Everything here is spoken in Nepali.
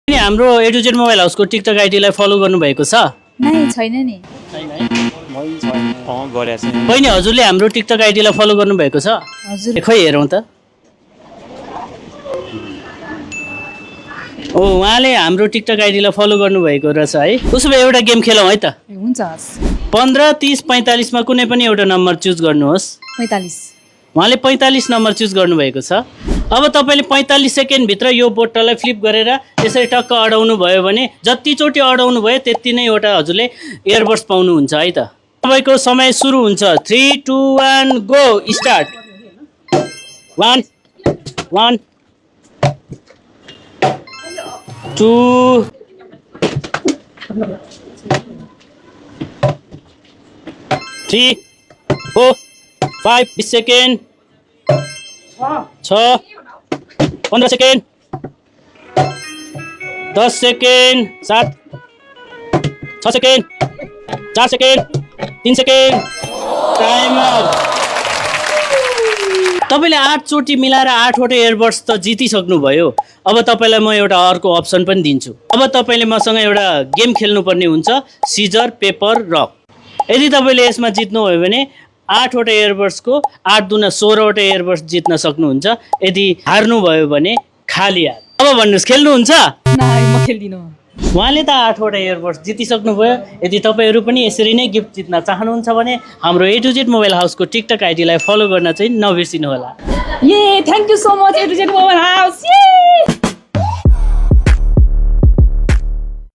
नि हाम्रो ए टु जेड मोबाइल हाउसको टिकटक आइडीलाई फलो गर्नुभएको छ? नै छैन नि। बहिनी हजुरले हाम्रो टिकटक आइडीलाई फलो गर्नुभएको छ? हजुर खै हेरौँ त। ओ उहाँले हाम्रो टिकटक आइडीलाई फलो गर्नुभएको रहेछ है। उसो भए एउटा गेम खेलौँ है त। हुन्छ हस्। 15, 30, 45 मा कुनै पनि एउटा नम्बर चुज गर्नुहोस्। 45 उहाँले 45 नम्बर चुज गर्नुभएको छ। अब तपाईँले 45 सेकेन्डभित्र यो बोटलाई फ्लिप गरेर यसरी टक्क अडाउनु भयो भने जतिचोटि अडाउनु भयो त्यति नै एउटा हजुरले इयरबड्स पाउनुहुन्छ है त। तपाईँको समय सुरु हुन्छ। 3, 2, 1 go start. 1 1 2 3 4 5 20 second 6 15 second 10 second 7 6 second 4 second 3 second time up. तपाईँले 8 चोटि मिलाएर 8 वटा इयरबड्स त जितिसक्नुभयो। अब तपाईँलाई म एउटा अर्को अप्सन पनि दिन्छु। अब तपाईँले मसँग एउटा गेम खेल्नुपर्ने हुन्छ, सिजर पेपर रक। यदि तपाईँले यसमा जित्नुभयो भने 8 वटा इयरबड्सको 8 दुना 16 वटा इयरबड्स जित्न सक्नुहुन्छ। यदि हार्नुभयो भने खाली हात। अब भन्नुहोस् खेल्नुहुन्छ? नाइ म खेल्दिनँ। उहाँले त 8 वटा इयरबड्स जितिसक्नुभयो। यदि तपाईँहरू पनि यसरी नै गिफ्ट जित्न चाहनुहुन्छ भने हाम्रो ए टु जेड मोबाइल हाउसको टिकटक आइडीलाई फलो गर्न चाहिँ नबिर्सिनु होला। Yeah thank you so much A to Z mobile house.